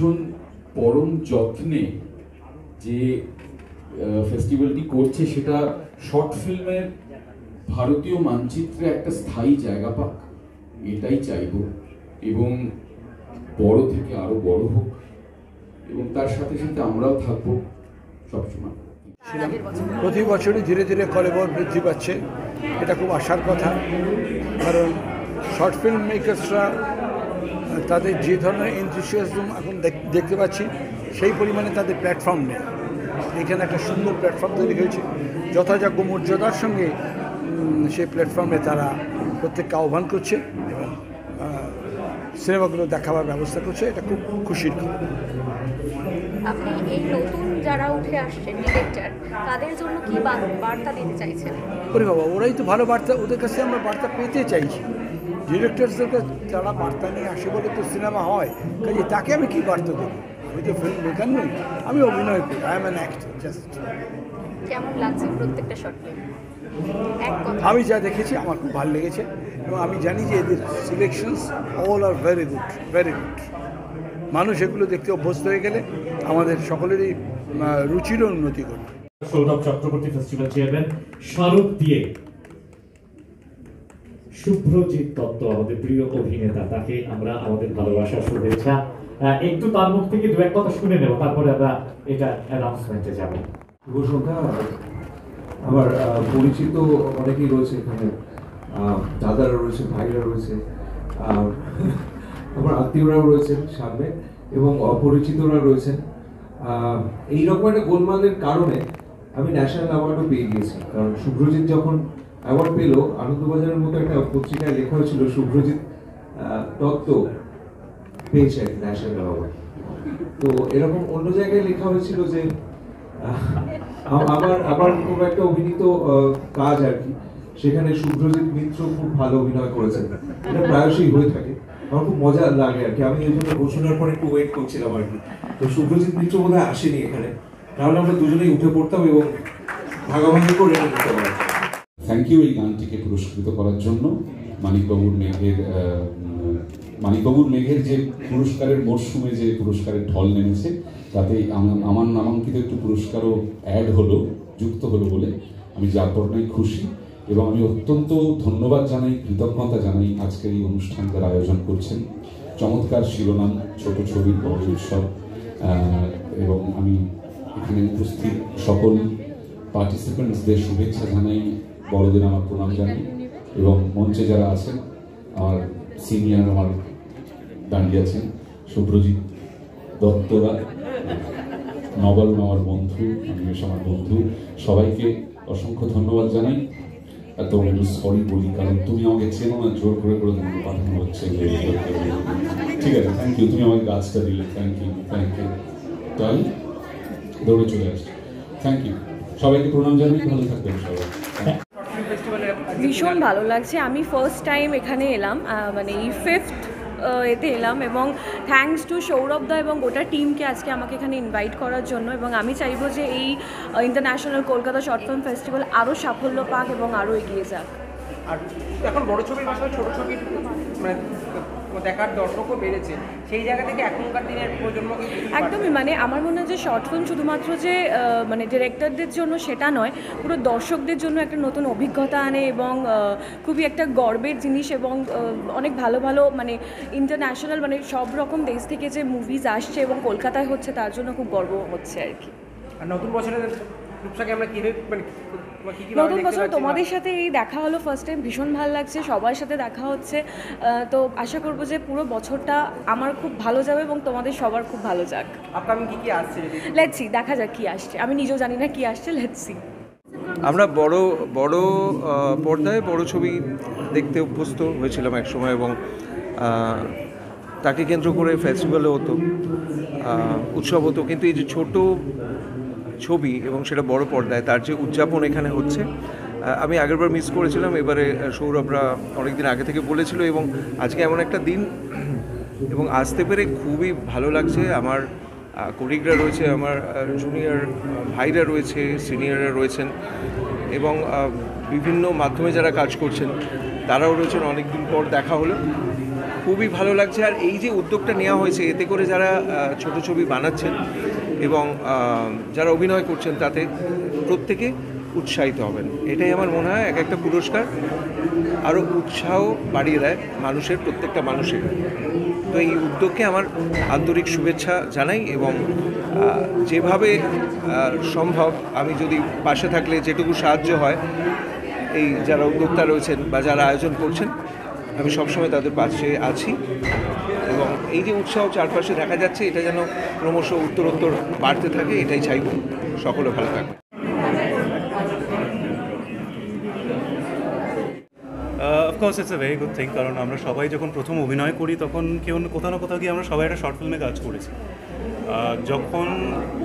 ভীষণ পরম যত্নে যে ফেস্টিভ্যালটি করছে সেটা শর্ট ফিল্মের ভারতীয় মানচিত্রে একটা স্থায়ী জায়গা পাক, এটাই চাইব। এবং বড় থেকে আরো বড় হোক, এবং তার সাথে সাথে আমরাও থাকবো সবসময়। প্রতি বছরই ধীরে ধীরে কলেবর বৃদ্ধি পাচ্ছে, এটা খুব আশার কথা। কারণ শর্ট ফিল্ম মেকার্সরা তাদের যে ধরনের এনথুসিয়াজম এখন দেখতে পাচ্ছি, সেই পরিমাণে তাদের প্ল্যাটফর্ম নেই। এখানে একটা সুন্দর প্ল্যাটফর্ম তৈরি হয়েছে, যথাযোগ্য মর্যাদার সঙ্গে সেই প্ল্যাটফর্মে তারা প্রত্যেককে আহ্বান করছে এবং সিনেমাগুলো দেখাবার ব্যবস্থা করছে। এটা খুব খুশির খবর। আপনি এই নতুন যারা উঠে আসছেন ডিরেক্টর, তাদের জন্য কি বার্তা দিতে চাইছেন? ওরে বাবা, ওরাই তো ভালো বার্তা, ওদের কাছে আমরা বার্তা পেতে চাইছি। ডিরেক্টরসদের কাছে যারা বার্তা নিয়ে আসে বলে তো সিনেমা হয়, কাজে তাকে আমি কী বার্তা দেবো? আমি তো ফিল্ম মেকার নই, আমি অভিনয় করি, I am an actor just. কেমন লাগছে প্রত্যেকটা শর্ট ফিল্ম? আমি যা দেখেছি আমার খুব ভালো লেগেছে, এবং আমি জানি যে এদের selections all are very good, very good. মানুষ এগুলো দেখতে অভ্যস্ত হয়ে গেলে আমাদের সকলেরই রুচিরও উন্নতি করবে। সৌরভ চক্রবর্তী ফেস্টিভ্যাল চেয়ারম্যান স্মারক দিয়ে শুভ্রজিৎ দত্ত আমাদের প্রিয় অভিনেতা, তাকে আমরা আমাদের ভালোবাসা শুভেচ্ছা। একটু তার মুখ থেকে দু এক কথা শুনে নেব, তারপরে আমরা এটা অ্যানাউন্সমেন্টে যাব। শুভ সন্ধ্যা। আমার পরিচিত অনেকেই রয়েছে এখানে, দাদারা রয়েছে, ভাইরা রয়েছে, আমার আত্মীয়রাও রয়েছেন সামনে, এবং অপরিচিতরা রয়েছেন। এইরকম একটা গোলমালের কারণে আমি ন্যাশনাল অ্যাওয়ার্ডও পেয়ে গিয়েছি। কারণ শুভ্রজিৎ যখন অ্যাওয়ার্ড পেল, আনন্দবাজারের মতো একটা পত্রিকায় লেখা হয়েছিল শুভ্রজিৎ দত্ত পেয়েছে ন্যাশনাল অ্যাওয়ার্ড। তো এরকম অন্য জায়গায় লেখা হয়েছিল যে আবার কোনো একটা অভিনীত কাজ আর কি, সেখানে শুভ্রজিৎ মিত্র খুব ভালো অভিনয় করেছেন। এটা প্রায়শই হয়ে থাকে, আমার খুব মজা লাগে আর কি। আমি এই জন্য ঘোষণার পরে একটু ওয়েট করছিলাম আর কি। তো শুভ্রজিৎ মিত্র বোধহয় আসেনি এখানে, তাহলে আমরা দুজনেই উঠে পড়তাম এবং ভাগাভাগি করে নিতে পারতাম। থ্যাংক ইউ এই গানটিকে পুরস্কৃত করার জন্য। মানিকবাবুর মেঘের যে পুরস্কারের মরশুমে যে পুরস্কারের ঢল নেমেছে, তাতে আমার নামাঙ্কিত একটু পুরস্কারও যুক্ত হলো বলে আমি যার পরনাই খুশি। এবং আমি অত্যন্ত ধন্যবাদ জানাই, কৃতজ্ঞতা জানাই আজকের এই অনুষ্ঠান যারা আয়োজন করছেন। চমৎকার শিরোনাম, ছোট ছবির বড় উৎসব। এবং আমি এখানে উপস্থিত সকল পার্টিসিপেন্টসদের শুভেচ্ছা জানাই, বড়দের আমার প্রণাম জানাই। এবং মঞ্চে যারা আছেন, আমার সিনিয়র আমার দাঁড়িয়ে আছেন শুভ্রজিৎ দত্তরা, নবল আমার বন্ধু, অনিমেষ আমার বন্ধু, সবাইকে অসংখ্য ধন্যবাদ জানাই। আর তোমার একটু সরি বলি, কারণ তুমি আমাকে চেনো না, জোর করে তোমাকে পাঠানো হচ্ছে। ঠিক আছে, থ্যাংক ইউ, তুমি আমাকে গাছটা দিলে, থ্যাংক ইউ। তাহলে দৌড়ে চলে আসছি, থ্যাংক ইউ। সবাইকে প্রণাম জানাই, ভালো থাকবেন সবাই। ভীষণ ভালো লাগছে। আমি ফার্স্ট টাইম এখানে এলাম, মানে এই 5th এতে এলাম, এবং থ্যাঙ্কস টু সৌরভ দা এবং গোটা টিমকে আজকে আমাকে এখানে ইনভাইট করার জন্য। এবং আমি চাইবো যে এই international Kolkata short film festival আরও সাফল্য পাক এবং আরও এগিয়ে যাক। আর এখন বড় ছবির পাশাপাশি ছোটো ছবির মানে দেখার দর্শকও বেড়েছে, সেই জায়গা থেকে এখনকার দিনের প্রজন্মকে একদমই, মানে আমার মনে হয় যে শর্ট ফিল্ম শুধুমাত্র যে মানে ডিরেক্টরদের জন্য সেটা নয়, পুরো দর্শকদের জন্য একটা নতুন অভিজ্ঞতা আনে এবং খুবই একটা গর্বের জিনিস। এবং অনেক ভালো ভালো মানে ইন্টারন্যাশনাল মানে সব রকম দেশ থেকে যে মুভিজ আসছে এবং কলকাতায় হচ্ছে, তার জন্য খুব গর্ব হচ্ছে আর কি। আর নতুন বছরের রূপসাকে আমরা কীভাবে মানে নতুন বছর তোমাদের সাথে এই দেখা হলো ফার্স্ট টাইম, ভীষণ ভালো লাগছে, সবার সাথে দেখা হচ্ছে। তো আশা করবো যে পুরো বছরটা আমার খুব ভালো যাবে এবং তোমাদের সবার খুব ভালো যাক। আপকামিং কী আসছে লেটস সি, দেখা যাক কী আসছে, আমি নিজেও জানি না কী আসছে, লেটস সি। আমরা বড় পর্দায় বড় ছবি দেখতে অভ্যস্ত হয়েছিলাম একসময়, এবং তাকে কেন্দ্র করে ফেস্টিভ্যালও হতো, উৎসব হতো। কিন্তু এই যে ছোট ছবি এবং সেটা বড় পর্দায়, তার যে উদযাপন এখানে হচ্ছে, আমি আগেরবার মিস করেছিলাম। এবারে সৌরভরা অনেক দিন আগে থেকে বলেছিল, এবং আজকে এমন একটা দিন এবং আসতে পেরে খুবই ভালো লাগছে। আমার কলিগরা রয়েছে, আমার জুনিয়র ভাইরা রয়েছে, সিনিয়ররা রয়েছেন, এবং বিভিন্ন মাধ্যমে যারা কাজ করছেন তারাও রয়েছেন। অনেক দিন পর দেখা হলো, খুব খুবই ভালো লাগছে। আর এই যে উদ্যোগটা নেওয়া হয়েছে, এতে করে যারা ছোট ছবি বানাচ্ছেন এবং যারা অভিনয় করছেন তাতে প্রত্যেকে উৎসাহিত হবেন। এটাই আমার মনে হয় এক একটা পুরস্কার আরও উৎসাহ বাড়িয়ে দেয় মানুষের, প্রত্যেকটা মানুষের। তো এই উদ্যোগকে আমার আন্তরিক শুভেচ্ছা জানাই এবং যেভাবে সম্ভব আমি যদি পাশে থাকলে যেটুকু সাহায্য হয়, এই যারা উদ্যোক্তা রয়েছেন বা যারা আয়োজন করছেন, আমি সবসময় তাদের পাশে আছি এবং এই যে উৎসাহ চারপাশে দেখা যাচ্ছে এটা যেন ক্রমশ উত্তরোত্তর বাড়তে থাকে, এটাই চাইব। সকলে ভালো থাকবে। Of course it's a very good thing, কারণ আমরা সবাই যখন প্রথম অভিনয় করি তখন কেউ কোথাও না কোথাও গিয়ে আমরা সবাই একটা শর্ট ফিল্মে কাজ করেছি। যখন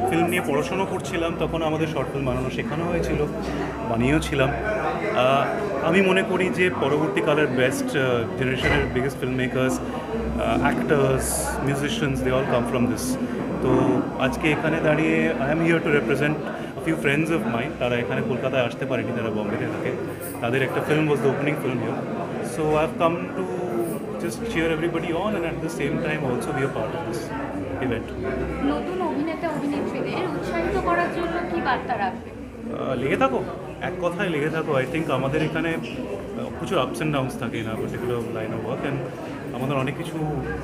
ফিল্ম নিয়ে পড়াশোনা করছিলাম তখন আমাদের শর্ট ফিল্ম বানানো শেখানো হয়েছিল, বানিয়েও ছিলাম। আমি মনে করি যে পরবর্তীকালের বেস্ট জেনারেশনের biggest film makers, actors, musicians, they all come from this. তো আজকে এখানে দাঁড়িয়ে I am here to represent few friends of mine, তারা এখানে কলকাতায় আসতে পারেনি, তারা বম্বেতে থাকে। তাদের একটা film was the opening film here, so I have come to just cheer everybody on and at the same time also be a part of this event. নতুন অভিনেতা অভিনেত্রীদের উৎসাহিত করার জন্য কি বার্তা রাখবে? লেগে থাকো, এক কথায় লেগে থাকো। আই থিঙ্ক আমাদের এখানে প্রচুর আপস অ্যান্ড ডাউনস থাকে না particular line of work, and আমাদের অনেক কিছু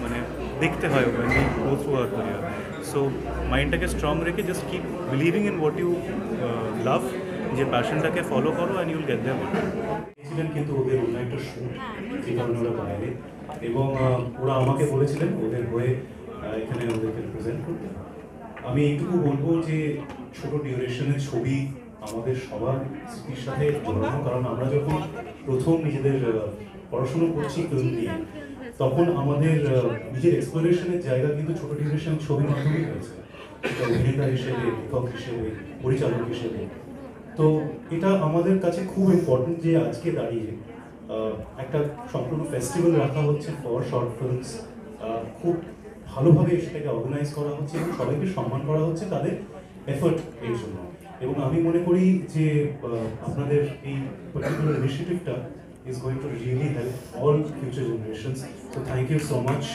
মানে দেখতে হয় when we go through our career. So মাইন্ডটাকে স্ট্রং রেখে just keep believing in what you love, যে প্যাশনটাকে ফলো করো অ্যান্ড ইউল গেট দেয়ার। ছিলেন কিন্তু ওদের অন্য একটা শ্যুট, যে কারণে ওরা বাইরে, এবং ওরা আমাকে বলেছিলেন ওদের হয়ে এখানে ওদেরকে রিপ্রেজেন্ট করতে। আমি এইটুকু বলবো যে ছোট ডিউরেশনের ছবি আমাদের সবার স্মৃতির সাথে জড়ানো, কারণ আমরা যখন প্রথম নিজেদের পড়াশুনো করছি ফিল্ম নিয়ে, তখন আমাদের নিজের এক্সপ্লোরেশনের জায়গা কিন্তু ছোট ডিউরেশন ছবির মাধ্যমেই হয়েছে, সেটা অভিনেতা হিসেবে, লেখক হিসেবে, পরিচালক হিসেবে। তো এটা আমাদের কাছে খুব ইম্পর্টেন্ট যে আজকে দাঁড়িয়ে একটা সম্পূর্ণ ফেস্টিভ্যাল রাখা হচ্ছে ফর শর্ট ফিল্মস, খুব ভালোভাবে সেটাকে অর্গানাইজ করা হচ্ছে এবং সবাইকে সম্মান করা হচ্ছে তাদের এফোর্ট এর জন্য। এবং আমি মনে করি যে আপনাদের এই particular ইনিশিয়েটিভটা is going to really help all future generations. So thank you so much.